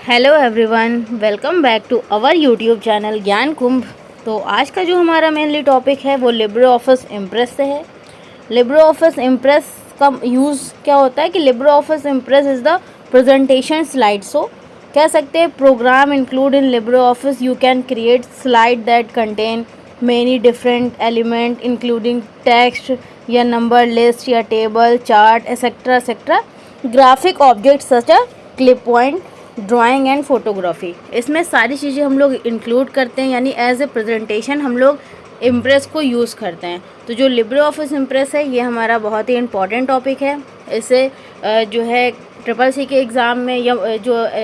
Hello everyone, welcome back to our YouTube channel Gyan Kumbh. तो आज का जो हमारा मेनली टॉपिक है वो लिब्रे ऑफिस इम्प्रेस से है। लिब्रे ऑफिस इम्प्रेस का यूज़ क्या होता है कि Libre office Impress is the presentation slide. So कह सकते हैं program include in Libre Office you can create slide that contain many different element including text या नंबर लिस्ट या table chart etcetera etcetera graphic object such a clip point drawing and photography. इसमें सारी चीज़ें हम लोग include करते हैं, यानी एज ए प्रेजेंटेशन हम लोग इम्प्रेस को यूज़ करते हैं। तो जो लिब्रे ऑफिस इम्प्रेस है ये हमारा बहुत ही इम्पॉर्टेंट टॉपिक है। इसे जो है ट्रिपल सी के एग्ज़ाम में या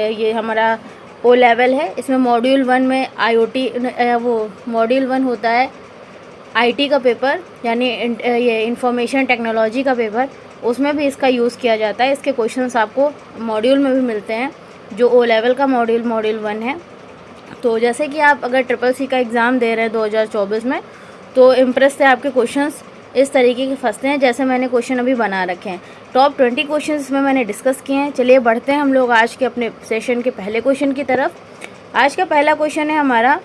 ये हमारा ओ लेवल है, इसमें मॉड्यूल 1 में आईओटी वो मॉड्यूल 1 होता है आईटी का पेपर, यानी ये इंफॉर्मेशन टेक्नोलॉजी का पेपर, उसमें भी इसका यूज़ किया जाता है। इसके क्वेश्चंस आपको मॉड्यूल में भी मिलते हैं जो ओ लेवल का मॉड्यूल 1 है। तो जैसे कि आप अगर ट्रिपल सी का एग्ज़ाम दे रहे हैं 2024 में, तो इम्प्रेस से आपके क्वेश्चंस इस तरीके के फंसते हैं जैसे मैंने क्वेश्चन अभी बना रखे हैं। टॉप 20 क्वेश्चंस इसमें मैंने डिस्कस किए हैं। चलिए बढ़ते हैं हम लोग आज के अपने सेशन के पहले क्वेश्चन की तरफ। आज का पहला क्वेश्चन है हमारा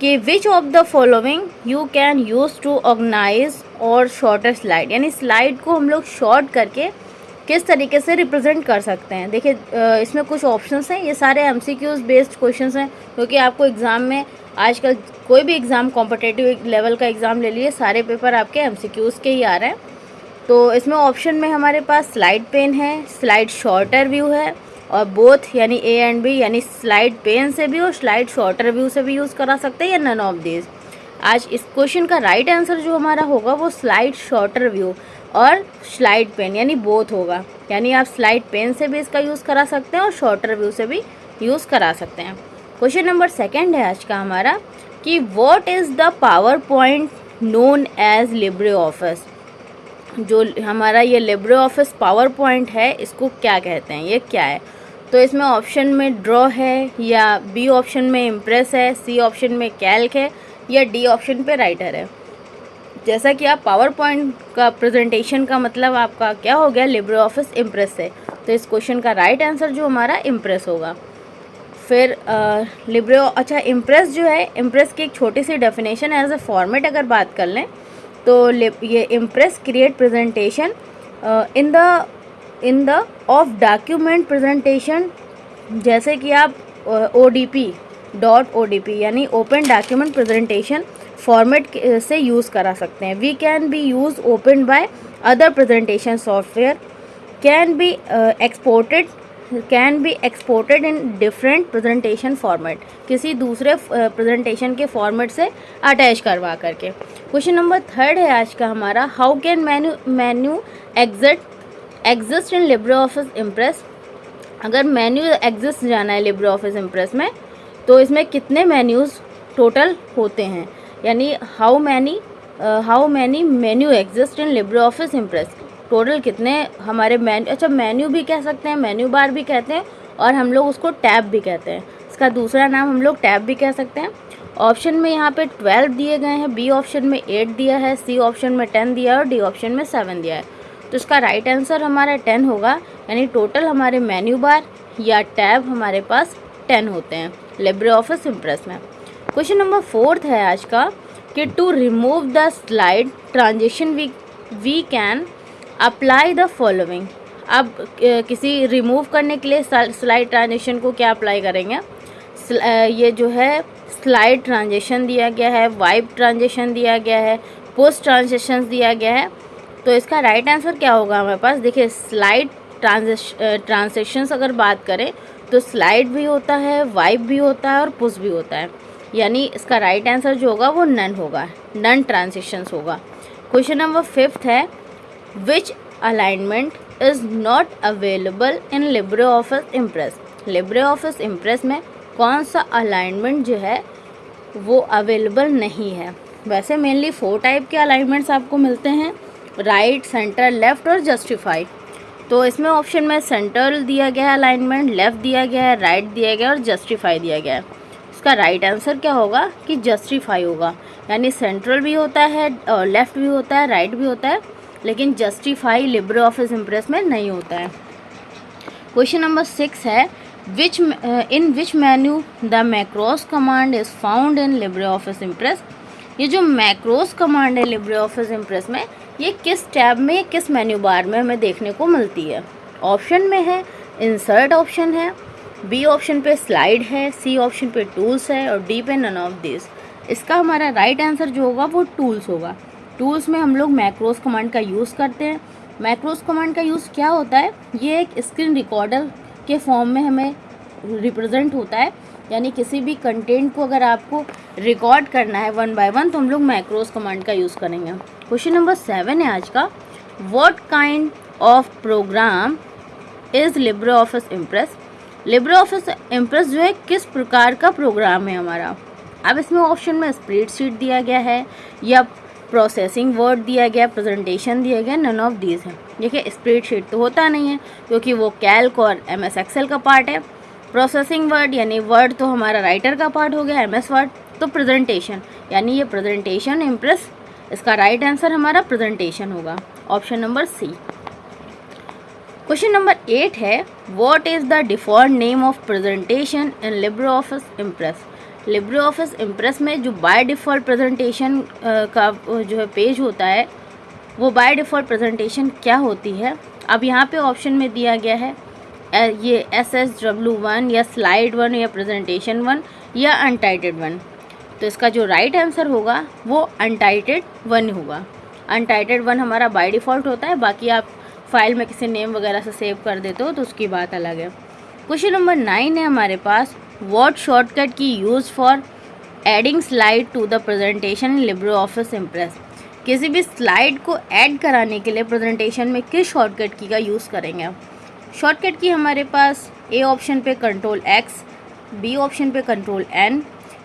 कि which of the following you can use to organize और शॉर्टर स्लाइड, यानी स्लाइड को हम लोग शॉर्ट करके किस तरीके से रिप्रेजेंट कर सकते हैं। देखिए इसमें कुछ ऑप्शंस हैं, ये सारे एमसीक्यूज बेस्ड क्वेश्चंस हैं, क्योंकि आपको एग्ज़ाम में आजकल कोई भी एग्ज़ाम कॉम्पिटिटिव लेवल का एग्ज़ाम ले लिए, सारे पेपर आपके एमसीक्यूज के ही आ रहे हैं। तो इसमें ऑप्शन में हमारे पास स्लाइड पेन है, स्लाइड शॉर्टर व्यू है, और बोथ यानी ए एंड बी, यानी स्लाइड पेन से भी और स्लाइड शॉर्टर व्यू से भी यूज़ करा सकते हैं, या नन ऑफ दिस। आज इस क्वेश्चन का राइट आंसर जो हमारा होगा वो स्लाइड शॉर्टर व्यू और स्लाइड पेन यानी बोथ होगा। यानी आप स्लाइड पेन से भी इसका यूज़ करा सकते हैं और शॉर्टर व्यू से भी यूज़ करा सकते हैं। क्वेश्चन नंबर 2 है आज का हमारा कि what is the PowerPoint known as LibreOffice. जो हमारा ये लिब्रे ऑफिस पावर पॉइंट है इसको क्या कहते हैं, ये क्या है। तो इसमें ऑप्शन में ड्रॉ है, या बी ऑप्शन में इम्प्रेस है, सी ऑप्शन में कैल्क है, या डी ऑप्शन पे राइटर है। जैसा कि आप पावर पॉइंट का प्रेजेंटेशन का मतलब आपका क्या हो गया, लिब्रे ऑफिस इम्प्रेस से, तो इस क्वेश्चन का राइट आंसर जो हमारा इम्प्रेस होगा। फिर इम्प्रेस जो है, इम्प्रेस की एक छोटी सी डेफिनेशन एज ए फॉर्मेट अगर बात कर लें तो ये Impress create presentation in the of document presentation, जैसे कि आप ODP यानी ओपन डॉक्यूमेंट प्रेजेंटेशन फॉर्मेट से यूज़ करा सकते हैं। We can be use open by other presentation software, can be exported in different presentation format, किसी दूसरे प्रेजेंटेशन के फॉर्मेट से अटैच करवा करके। क्वेश्चन नंबर 3 है आज का हमारा, how can menu exist in Libre office impress. अगर मेन्यू एग्जिस्ट जाना है लिब्रे ऑफिस इम्प्रेस में, तो इसमें कितने मेन्यूज़ टोटल होते हैं, यानी how many menu exist in Libre office impress, total कितने हमारे मेन्यू भी कह सकते हैं, मेन्यू बार भी कहते हैं, और हम लोग उसको टैब भी कहते हैं। इसका दूसरा नाम हम लोग टैब भी कह सकते हैं। ऑप्शन में यहाँ पे 12 दिए गए हैं, बी ऑप्शन में 8 दिया है, सी ऑप्शन में 10 दिया है, और डी ऑप्शन में 7 दिया है। तो इसका राइट आंसर हमारा 10 होगा, यानी टोटल हमारे मेन्यू बार या टैब हमारे पास 10 होते हैं लिब्रे ऑफिस इम्प्रेस में। क्वेश्चन नंबर 4 है आज का कि to remove the slide transition we can apply the following. अब किसी रिमूव करने के लिए स्लाइड ट्रांजिशन को क्या अप्लाई करेंगे, ये जो है स्लाइड ट्रांजिशन दिया गया है, वाइप ट्रांजिशन दिया गया है, पोस्ट ट्रांजिशन दिया गया है। तो इसका राइट आंसर क्या होगा हमारे पास, देखिए स्लाइड ट्रांजिशंस अगर बात करें तो स्लाइड भी होता है, वाइप भी होता है, और पुश भी होता है, यानी इसका राइट आंसर जो होगा वो नन होगा, नन ट्रांजिशंस होगा। क्वेश्चन नंबर 5 है, which alignment is not available in Libre office Impress. Libre office Impress में कौन सा अलाइनमेंट जो है वो अवेलेबल नहीं है। वैसे मेनली 4 टाइप के अलाइनमेंट्स आपको मिलते हैं, राइट, सेंटर, लेफ़्ट और जस्टिफाई। तो इसमें ऑप्शन में सेंटर दिया गया है अलाइनमेंट, लेफ़्ट दिया गया है, राइट दिया गया है, और जस्टिफाई दिया गया है। इसका राइट आंसर क्या होगा कि जस्टिफाई होगा, यानी सेंट्रल भी होता है और लेफ़्ट भी होता है, राइट भी होता है, लेकिन जस्टिफाई लिब्रे ऑफिस इम्प्रेस में नहीं होता है। क्वेश्चन नंबर 6 है, in which menu the macros command is found in Libre office Impress. ये जो मैक्रोस कमांड है लिब्रे ऑफिस इम्प्रेस में, ये किस टैब में, किस मेन्यू बार में हमें देखने को मिलती है। ऑप्शन में है इंसर्ट ऑप्शन है, बी ऑप्शन पे स्लाइड है, सी ऑप्शन पे टूल्स है और डी पे नन ऑफ दिस। इसका हमारा राइट आंसर जो होगा वो टूल्स होगा। टूल्स में हम लोग मैक्रोस कमांड का यूज़ करते हैं। मैक्रोस कमांड का यूज़ क्या होता है, ये एक स्क्रीन रिकॉर्डर के फॉर्म में हमें रिप्रेजेंट होता है, यानी किसी भी कंटेंट को अगर आपको रिकॉर्ड करना है 1 बाय 1 तो हम लोग मैक्रोस कमांड का यूज़ करेंगे। क्वेश्चन नंबर 7 है आज का, what kind of program is Libre office Impress. Libre office Impress जो है किस प्रकार का प्रोग्राम है हमारा। अब इसमें ऑप्शन में स्प्रेडशीट दिया गया है या प्रोसेसिंग वर्ड दिया गया, प्रेजेंटेशन दिया गया, नन ऑफ दीज है। देखिए स्प्रेडशीट तो होता नहीं है क्योंकि वो कैल्क और MS एक्सेल का पार्ट है। प्रोसेसिंग वर्ड यानी वर्ड तो हमारा राइटर का पार्ट हो गया, MS वर्ड। तो प्रेजेंटेशन यानी ये प्रेजेंटेशन इम्प्रेस, इसका राइट आंसर हमारा प्रेजेंटेशन होगा, option number C. Question number 8 है, what is the default name of presentation in Libre office Impress. Libre office Impress में जो बाय डिफ़ॉल्ट प्रेजेंटेशन का जो है पेज होता है, वो बाय डिफ़ॉल्ट प्रेजेंटेशन क्या होती है। अब यहाँ पे ऑप्शन में दिया गया है ये SSW1 या स्लाइड 1 या प्रेजेंटेशन 1 या अनटाइटेड 1। तो इसका जो राइट आंसर होगा वो अनटाइटेड 1 होगा। अनटाइटेड 1 हमारा बाय डिफ़ॉल्ट होता है, बाकी आप फाइल में किसी नेम वगैरह से सेव कर देते हो तो उसकी बात अलग है। क्वेश्चन नंबर 9 है हमारे पास, what shortcut key use for adding slide to the presentation in Libre office Impress. किसी भी स्लाइड को ऐड कराने के लिए प्रेजेंटेशन में किस शॉर्टकट की का यूज़ करेंगे। शॉर्टकट की हमारे पास ए ऑप्शन पे Ctrl+X, बी ऑप्शन पे Ctrl+N,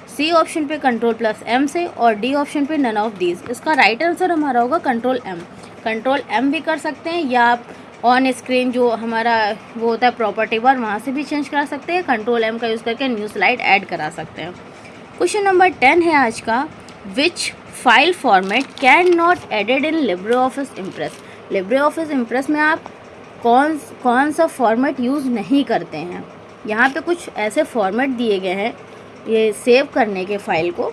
सी ऑप्शन पे Ctrl+M से और डी ऑप्शन पे नन ऑफ दीज। इसका राइट आंसर हमारा होगा Ctrl+M। Ctrl+M भी कर सकते हैं या आप ऑन स्क्रीन जो हमारा वो होता है प्रॉपर्टी बार, वहाँ से भी चेंज करा सकते हैं। Ctrl+M का यूज़ करके न्यू स्लाइड ऐड करा सकते हैं। क्वेश्चन नंबर 10 है आज का, which file format can not added in Libre office Impress. Libre office Impress में आप कौन सा फॉर्मेट यूज़ नहीं करते हैं। यहाँ पे कुछ ऐसे फॉर्मेट दिए गए हैं ये सेव करने के फाइल को।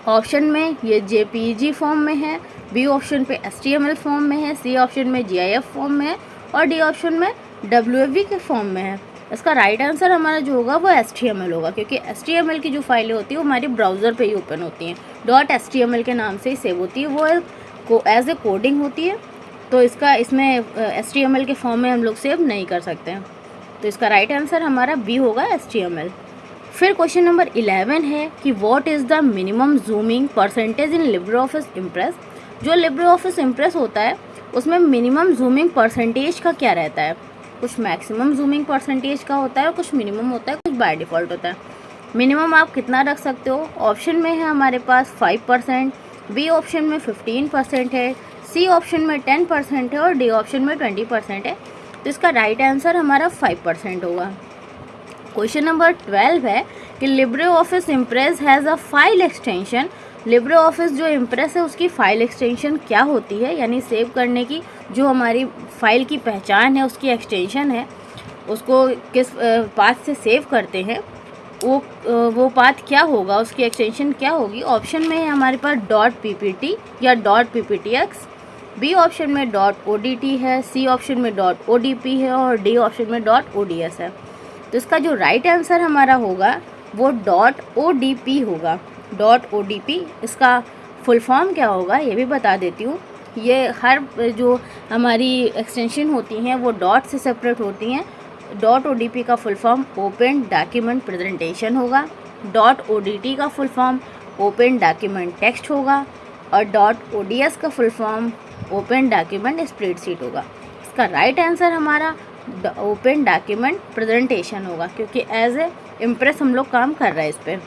ऑप्शन में ये JPEG फॉर्म में है, बी ऑप्शन पे HTML फॉर्म में है, सी ऑप्शन में GIF फॉर्म में है और डी ऑप्शन में WAV के फॉर्म में है। इसका राइट आंसर हमारा जो होगा वो HTML होगा, क्योंकि HTML की जो फाइलें होती है वो हमारे ब्राउज़र पे ही ओपन होती हैं, .html के नाम से ही सेव होती है, वो एज ए कोडिंग होती है। तो इसका इसमें HTML के फॉर्म में हम लोग सेव नहीं कर सकते हैं। तो इसका राइट आंसर हमारा बी होगा, HTML। फिर क्वेश्चन नंबर 11 है कि what is the minimum zooming percentage in Libre office Impress. जो लिब्रे ऑफिस इम्प्रेस होता है उसमें मिनिमम जूमिंग परसेंटेज का क्या रहता है। कुछ मैक्सिमम जूमिंग परसेंटेज का होता है और कुछ मिनिमम होता है, कुछ बाय डिफ़ॉल्ट होता है। मिनिमम आप कितना रख सकते हो, ऑप्शन में है हमारे पास 5%, बी ऑप्शन में 15% है, सी ऑप्शन में 10% है और डी ऑप्शन में 20% है। तो इसका राइट आंसर हमारा 5% होगा। क्वेश्चन नंबर 12 है कि Libre office impress has a file extension. Libre office जो इम्प्रेस है उसकी फ़ाइल एक्सटेंशन क्या होती है, यानी सेव करने की जो हमारी फ़ाइल की पहचान है, उसकी एक्सटेंशन है, उसको किस पाथ से सेव करते हैं, वो पाथ क्या होगा, उसकी एक्सटेंशन क्या होगी। ऑप्शन में है हमारे पास .ppt या .pptx, बी ऑप्शन में .odt है, सी ऑप्शन में .odp है और डी ऑप्शन में .ods है। तो इसका जो राइट आंसर हमारा होगा वो .odp होगा। .odp इसका फुल फॉर्म क्या होगा ये भी बता देती हूँ। ये हर जो हमारी एक्सटेंशन होती हैं वो डॉट से सेपरेट होती हैं। .odp का full form open document presentation होगा, .odt का full form open document text होगा और .ods का full form open document spreadsheet होगा। इसका राइट आंसर हमारा ओपन डॉक्यूमेंट प्रेजेंटेशन होगा, क्योंकि एज ए इम्प्रेस हम लोग काम कर रहे हैं इस पर।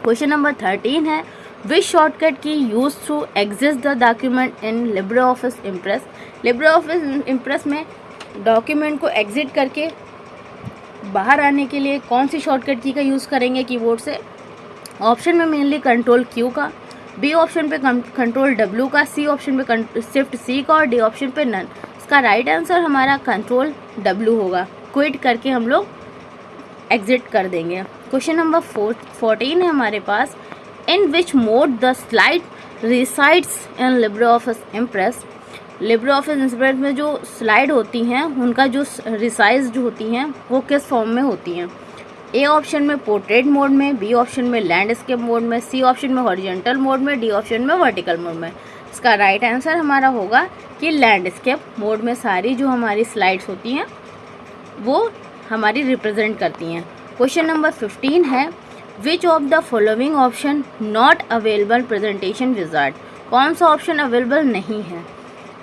क्वेश्चन नंबर 13 है, which shortcut key use to exit the document in Libre office Impress. Libre office Impress में डॉक्यूमेंट को एग्जिट करके बाहर आने के लिए कौन सी शॉर्टकट की का यूज़ करेंगे कीबोर्ड से। ऑप्शन में मेनली Ctrl+Q का, बी ऑप्शन पे Ctrl+W का, सी ऑप्शन पे Shift+C का और डी ऑप्शन पे नन। इसका राइट आंसर हमारा Ctrl+W होगा। क्विट करके हम लोग एग्जिट कर देंगे। क्वेश्चन नंबर 14 है हमारे पास, in which mode the slide resides in Libre office Impress. Libre office Impress में जो स्लाइड होती हैं उनका जो रिसाइज जो होती हैं वो किस फॉर्म में होती हैं। ए ऑप्शन में पोर्ट्रेट मोड में, बी ऑप्शन में लैंडस्केप मोड में, सी ऑप्शन में हॉरिजॉन्टल मोड में, डी ऑप्शन में वर्टिकल मोड में। इसका राइट आंसर हमारा होगा कि लैंडस्केप मोड में सारी जो हमारी स्लाइड्स होती हैं वो हमारी रिप्रेजेंट करती हैं। क्वेश्चन नंबर 15 है, विच of the following epsilon naught available presentation wizard. कौन सा ऑप्शन अवेलेबल नहीं है।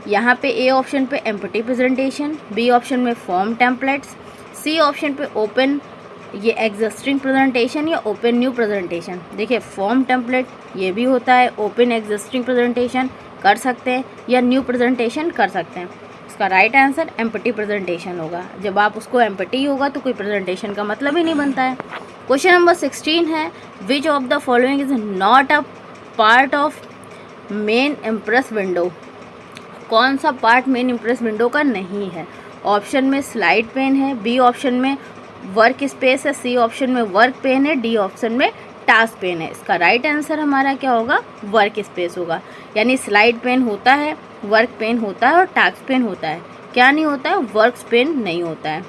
यहाँ पे ए ऑप्शन पे एम्प्टी प्रेजेंटेशन, बी ऑप्शन में फॉर्म टेम्पलेट्स, सी ऑप्शन पे ओपन ये एग्जिस्टिंग प्रेजेंटेशन या ओपन न्यू प्रेजेंटेशन। देखिए फॉर्म टेम्पलेट ये भी होता है, ओपन एग्जिस्टिंग प्रेजेंटेशन कर सकते हैं या न्यू प्रेजेंटेशन कर सकते हैं। इसका राइट आंसर एम्प्टी प्रेजेंटेशन होगा। जब आप उसको एम्प्टी होगा तो कोई प्रेजेंटेशन का मतलब ही नहीं बनता है। क्वेश्चन नंबर 16 है, विच of the following is not a part of main impress window. कौन सा पार्ट मेन इम्प्रेस विंडो का नहीं है। ऑप्शन में स्लाइड पेन है, बी ऑप्शन में वर्क स्पेस है, सी ऑप्शन में वर्क पेन है, डी ऑप्शन में टास्क पेन है। इसका राइट आंसर हमारा क्या होगा, वर्क स्पेस होगा। यानी स्लाइड पेन होता है, वर्क पेन होता है और टास्क पेन होता है, क्या नहीं होता है, वर्क पेन नहीं होता है,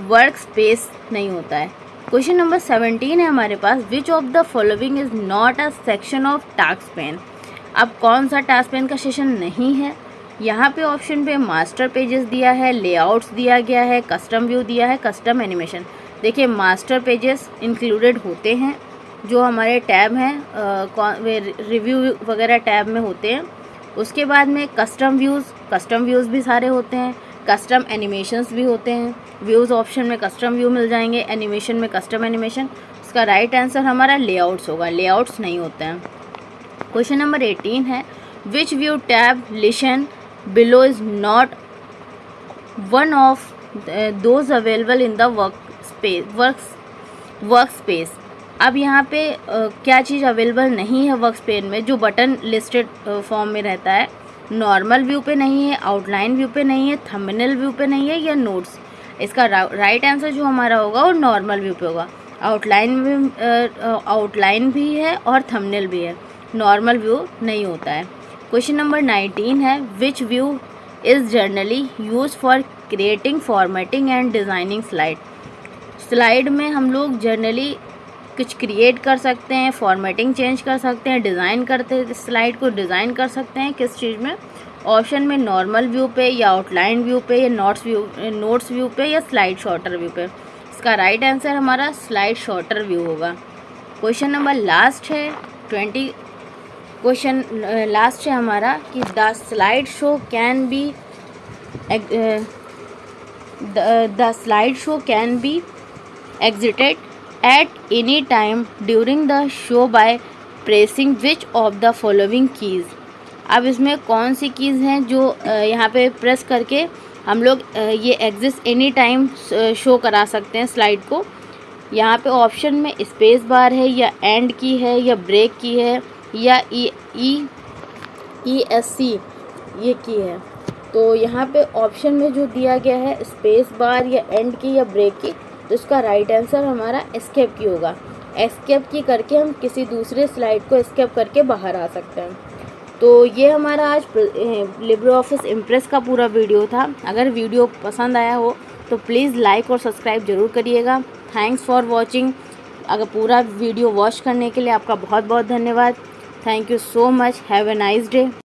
वर्क स्पेस नहीं होता है। क्वेश्चन नंबर 17 है हमारे पास, which of the following is not a section of task pane. अब कौन सा टास्क पेन का सेशन नहीं है। यहाँ पे ऑप्शन पे मास्टर पेजेस दिया है, लेआउट्स दिया गया है, कस्टम व्यू दिया है, कस्टम एनिमेशन। देखिए मास्टर पेजेस इंक्लूडेड होते हैं जो हमारे टैब हैं रिव्यू वगैरह टैब में होते हैं। उसके बाद में कस्टम व्यूज़ भी सारे होते हैं, कस्टम एनिमेशंस भी होते हैं। व्यूज़ ऑप्शन में कस्टम व्यू मिल जाएंगे, एनिमेशन में कस्टम एनिमेशन। इसका राइट आंसर हमारा लेआउट्स होगा, लेआउट्स नहीं होते हैं। क्वेश्चन नंबर 18 है, which view tab listed below is not one of those available in the work space. अब यहाँ पे क्या चीज़ अवेलेबल नहीं है वर्क स्पेस में, जो बटन लिस्टेड फॉर्म में रहता है। नॉर्मल व्यू पे नहीं है, आउटलाइन व्यू पे नहीं है, थंबनेल व्यू पे नहीं है या नोट्स। इसका राइट आंसर जो हमारा होगा वो नॉर्मल व्यू पे होगा। आउटलाइन भी है और थंबनेल भी है, नॉर्मल व्यू नहीं होता है। क्वेश्चन नंबर 19 है, which view is generally use for creating formatting and designing slide. Slide में हम लोग जनरली कुछ क्रिएट कर सकते हैं, फॉर्मेटिंग चेंज कर सकते हैं, डिज़ाइन करते स्लाइड को डिज़ाइन कर सकते हैं किस चीज़ में। ऑप्शन में नॉर्मल व्यू पे या आउटलाइन व्यू पे या नोट्स व्यू पे या स्लाइड शॉर्टर व्यू पे। इसका राइट आंसर हमारा स्लाइड शॉर्टर व्यू होगा। क्वेश्चन नंबर लास्ट है 20 क्वेश्चन लास्ट है हमारा कि the slide show can be exerted at any time during the show by pressing which of the following keys। अब इसमें कौन सी कीज़ हैं जो यहाँ पे प्रेस करके हम लोग ये एग्जिस्ट एनी टाइम शो करा सकते हैं स्लाइड को। यहाँ पे ऑप्शन में स्पेस बार है या एंड की है या ब्रेक की है या ESC ये की है। तो यहाँ पे ऑप्शन में जो दिया गया है स्पेस बार या एंड की या ब्रेक की, तो इसका राइट आंसर हमारा एस्केप की होगा। एस्केप की करके हम किसी दूसरे स्लाइड को एस्केप करके बाहर आ सकते हैं। तो ये हमारा आज लिब्रे ऑफिस इम्प्रेस का पूरा वीडियो था। अगर वीडियो पसंद आया हो तो प्लीज़ लाइक और सब्सक्राइब ज़रूर करिएगा। Thanks for watching. अगर पूरा वीडियो वॉच करने के लिए आपका बहुत बहुत धन्यवाद। Thank you so much. Have a nice day.